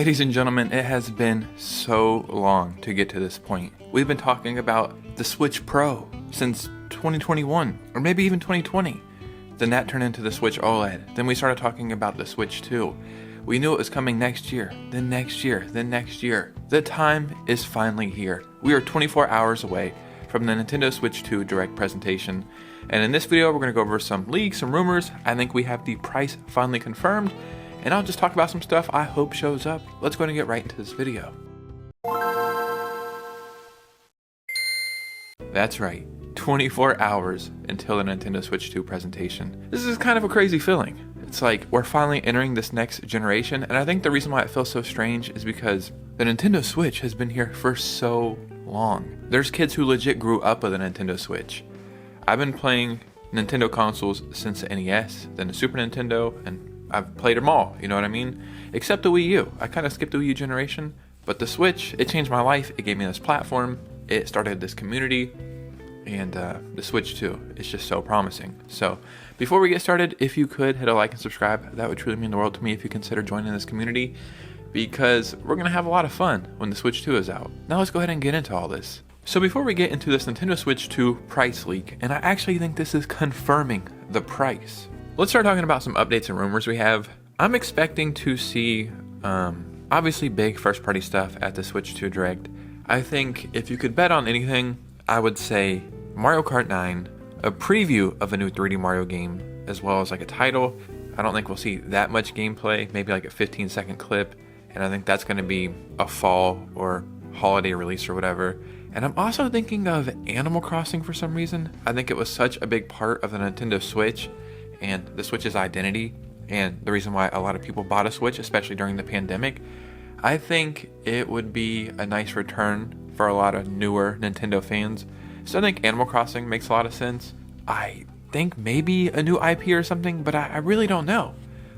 Ladies and gentlemen, it has been so long to get to this point. We've been talking about the Switch Pro since 2021, or maybe even 2020. Then that turned into the Switch OLED. Then we started talking about the Switch 2. We knew it was coming next year, then next year, then next year. The time is finally here. We are 24 hours away from the Nintendo Switch 2 Direct presentation. And in this video, we're going to go over some leaks, some rumors. I think we have the price finally confirmed. And I'll just talk about some stuff I hope shows up. Let's go ahead and get right into this video. That's right, 24 hours until the Nintendo Switch 2 presentation. This is kind of a crazy feeling. It's like we're finally entering this next generation, and I think the reason why it feels so strange is because the Nintendo Switch has been here for so long. There's kids who legit grew up with a Nintendo Switch. I've been playing Nintendo consoles since the NES, then the Super Nintendo, and I've played them all, you know what I mean? Except the Wii U. I kind of skipped the Wii U generation, but the Switch, it changed my life. It gave me this platform. It started this community, and the Switch 2 is just so promising. So before we get started, if you could hit a like and subscribe, that would truly mean the world to me if you consider joining this community, because we're going to have a lot of fun when the Switch 2 is out. Now let's go ahead and get into all this. So before we get into this Nintendo Switch 2 price leak, and I actually think this is confirming the price. Let's start talking about some updates and rumors we have. I'm expecting to see, obviously big first-party stuff at the Switch 2 Direct. I think if you could bet on anything, I would say Mario Kart 9, a preview of a new 3D Mario game, as well as like a title. I don't think we'll see that much gameplay, maybe like a 15-second clip, and I think that's going to be a fall or holiday release or whatever. And I'm also thinking of Animal Crossing for some reason. I think it was such a big part of the Nintendo Switch and the Switch's identity, and the reason why a lot of people bought a Switch, especially during the pandemic. I think it would be a nice return for a lot of newer Nintendo fans. So I think Animal Crossing makes a lot of sense. I think maybe a new IP or something, but I really don't know.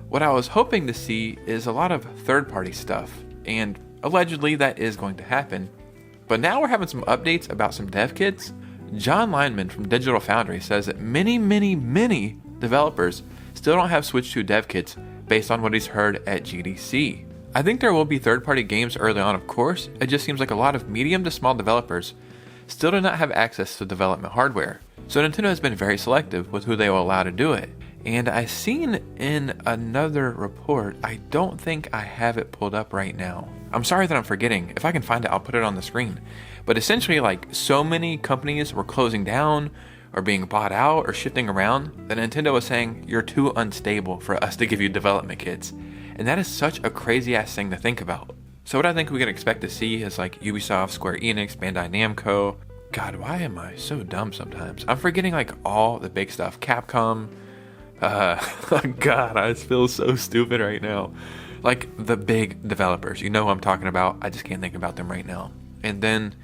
What I was hoping to see is a lot of third-party stuff, and allegedly that is going to happen. But now we're having some updates about some dev kits. John Lineman from Digital Foundry says that many developers still don't have Switch 2 dev kits based on what he's heard at GDC. I think there will be third-party games early on, of course. It just seems like a lot of medium to small developers still do not have access to development hardware. So Nintendo has been very selective with who they will allow to do it. And I seen in another report, I don't think I have it pulled up right now. I'm sorry that I'm forgetting. If I can find it, I'll put it on the screen. But essentially, like, so many companies were closing down or being bought out or shifting around that Nintendo was saying, you're too unstable for us to give you development kits. And that is such a crazy ass thing to think about. So what I think we can expect to see is like Ubisoft, Square Enix, Bandai Namco. God, why am I so dumb sometimes? I'm forgetting like all the big stuff. Capcom. God, I feel so stupid right now. Like the big developers, you know who I'm talking about. I just can't think about them right now. And then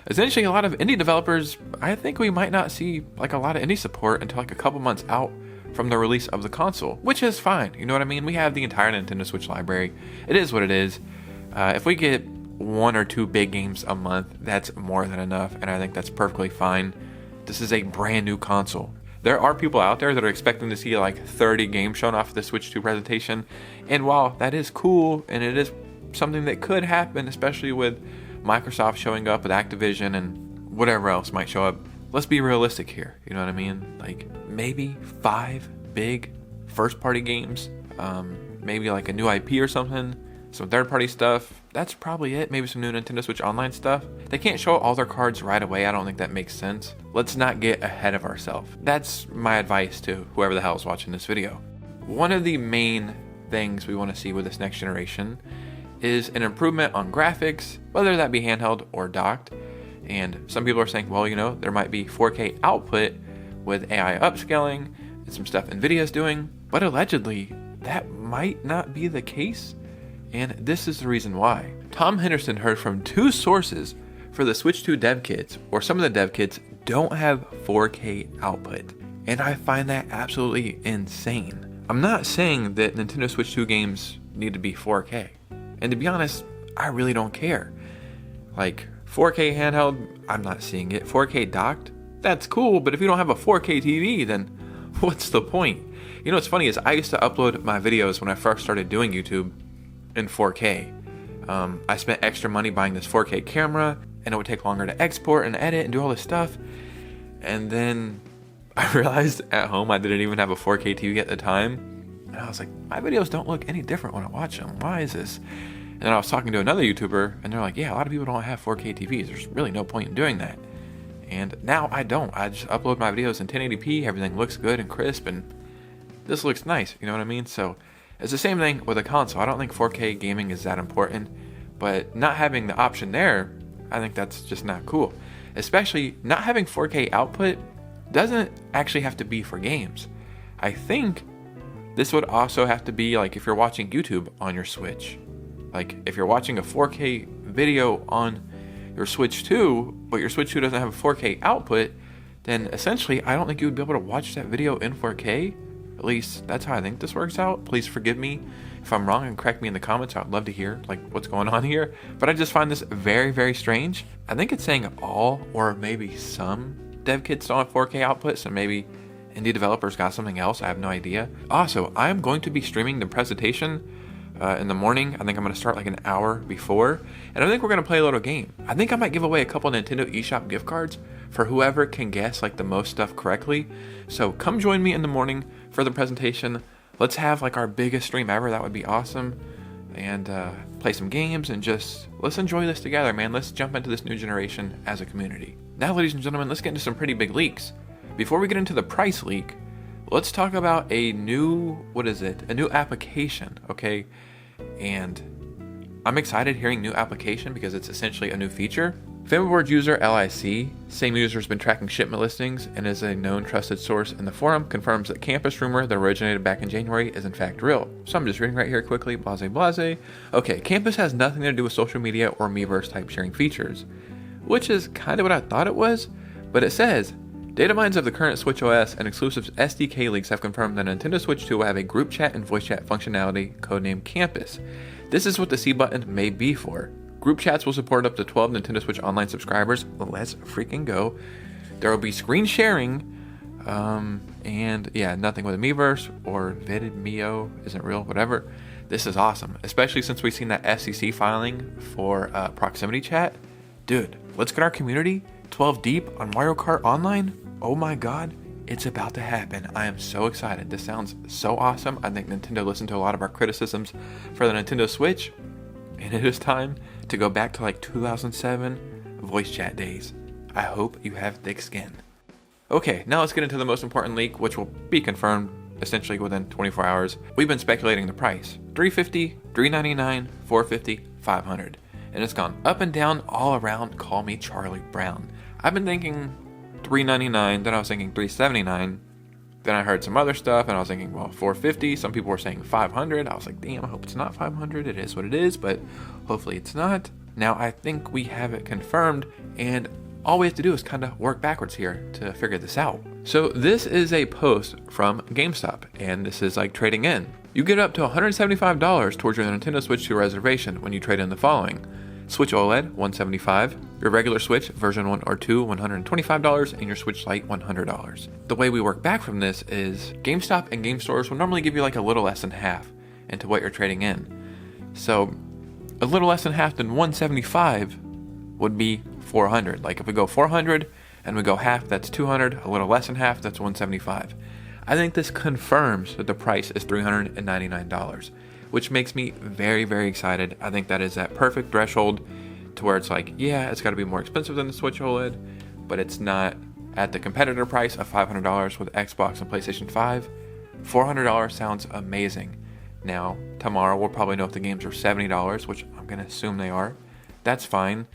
essentially a lot of indie developers, I think we might not see like a lot of indie support until like a couple months out from the release of the console, which is fine. You know what I mean? We have the entire Nintendo Switch library. It is what it is. If we get 1 or 2 big games a month, that's more than enough, and I think that's perfectly fine. This is a brand new console. There are people out there that are expecting to see like 30 games shown off the Switch 2 presentation, and while that is cool, and it is something that could happen, especially with Microsoft showing up with Activision and whatever else might show up, let's be realistic here, you know what I mean? Like maybe 5 big first-party games, maybe like a new IP or something, some third-party stuff. That's probably it. Maybe some new Nintendo Switch Online stuff. They can't show all their cards right away. I don't think that makes sense. Let's not get ahead of ourselves. That's my advice to whoever the hell is watching this video. One of the main things we want to see with this next generation is an improvement on graphics, whether that be handheld or docked. And some people are saying, well, you know, there might be 4K output with AI upscaling and some stuff NVIDIA's doing, but allegedly that might not be the case. And this is the reason why. Tom Henderson heard from 2 sources for the Switch 2 dev kits, or some of the dev kits don't have 4K output. And I find that absolutely insane. I'm not saying that Nintendo Switch 2 games need to be 4K. And to be honest, I really don't care. Like 4K handheld, I'm not seeing it. 4K docked, that's cool, but if you don't have a 4K TV, then what's the point? You know what's funny is I used to upload my videos when I first started doing YouTube in 4K. I spent extra money buying this 4K camera, and it would take longer to export and edit and do all this stuff. And then I realized at home I didn't even have a 4K TV at the time. And I was like, my videos don't look any different when I watch them. Why is this? And then I was talking to another YouTuber, and they're like, yeah, a lot of people don't have 4K TVs. There's really no point in doing that. And now I don't. I just upload my videos in 1080p. Everything looks good and crisp, and this looks nice. You know what I mean? So it's the same thing with a console. I don't think 4K gaming is that important, but not having the option there, I think that's just not cool. Especially not having 4K output doesn't actually have to be for games. I think this would also have to be like if you're watching YouTube on your Switch. Like if you're watching a 4K video on your Switch 2, but your Switch 2 doesn't have a 4K output, then essentially I don't think you would be able to watch that video in 4K. At least that's how I think this works out. Please forgive me if I'm wrong and correct me in the comments. I'd love to hear like what's going on here. But I just find this very, very strange. I think it's saying all or maybe some dev kits don't have 4K output, so maybe indie developers got something else. I have no idea. Also, I am going to be streaming the presentation in the morning. I think I'm going to start like an hour before, and I think we're going to play a little game. I think I might give away a couple Nintendo eShop gift cards for whoever can guess like the most stuff correctly. So come join me in the morning for the presentation. Let's have like our biggest stream ever. That would be awesome. And play some games and just let's enjoy this together, man. Let's jump into this new generation as a community. Now, ladies and gentlemen, let's get into some pretty big leaks. Before we get into the price leak, let's talk about a new, a new application, okay? And I'm excited hearing new application because it's essentially a new feature. Fanboard user LIC, same user has been tracking shipment listings and is a known trusted source in the forum, confirms that Campus rumor that originated back in January is in fact real. So I'm just reading right here quickly, blase. Okay, Campus has nothing to do with social media or Miiverse type sharing features, which is kind of what I thought it was, but it says, data mines of the current Switch OS and exclusive SDK leaks have confirmed that Nintendo Switch 2 will have a group chat and voice chat functionality codenamed Campus. This is what the C button may be for. Group chats will support up to 12 Nintendo Switch Online subscribers. Let's freaking go. There will be screen sharing, and yeah, nothing with a Miiverse or VidMio isn't real, whatever. This is awesome, especially since we've seen that FCC filing for proximity chat. Dude, let's get our community 12 deep on Mario Kart Online. Oh my god, it's about to happen. I am so excited. This sounds so awesome. I think Nintendo listened to a lot of our criticisms for the Nintendo Switch, and it is time to go back to like 2007 voice chat days. I hope you have thick skin. Okay, now let's get into the most important leak, which will be confirmed essentially within 24 hours. We've been speculating the price. $350, $399, $450, $500. And it's gone up and down all around. Call me Charlie Brown. I've been thinking $399, then I was thinking $379. Then I heard some other stuff and I was thinking, well, $450. Some people were saying $500. I was like, damn, I hope it's not $500. It is what it is, but hopefully it's not. Now I think we have it confirmed, and all we have to do is kind of work backwards here to figure this out. So this is a post from GameStop, and this is like trading in. You get up to $175 towards your Nintendo Switch 2 reservation when you trade in the following: Switch OLED, $175, your regular Switch, version 1 or 2, $125, and your Switch Lite, $100. The way we work back from this is GameStop and game stores will normally give you like a little less than half into what you're trading in. So a little less than half than $175 would be $400. Like if we go $400 and we go half, that's $200. A little less than half, that's $175. I think this confirms that the price is $399. Which makes me very, very excited. I think that is that perfect threshold to where it's like, yeah, it's got to be more expensive than the Switch OLED, but it's not at the competitor price of $500 with Xbox and PlayStation 5. $400 sounds amazing. Now, tomorrow we'll probably know if the games are $70, which I'm going to assume they are. That's fine.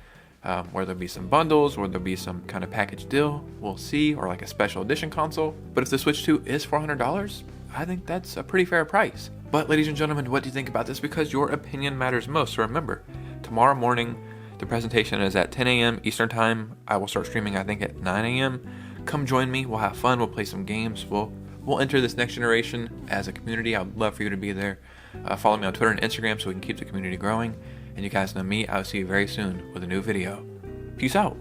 Where there'll be some bundles, or there'll be some kind of package deal, we'll see, or like a special edition console. But if the Switch 2 is $400, I think that's a pretty fair price. But ladies and gentlemen, what do you think about this? Because your opinion matters most. So remember, tomorrow morning, the presentation is at 10 a.m. Eastern Time. I will start streaming, I think, at 9 a.m. Come join me. We'll have fun. We'll play some games. We'll enter this next generation as a community. I would love for you to be there. Follow me on Twitter and Instagram so we can keep the community growing. And you guys know me. I'll see you very soon with a new video. Peace out.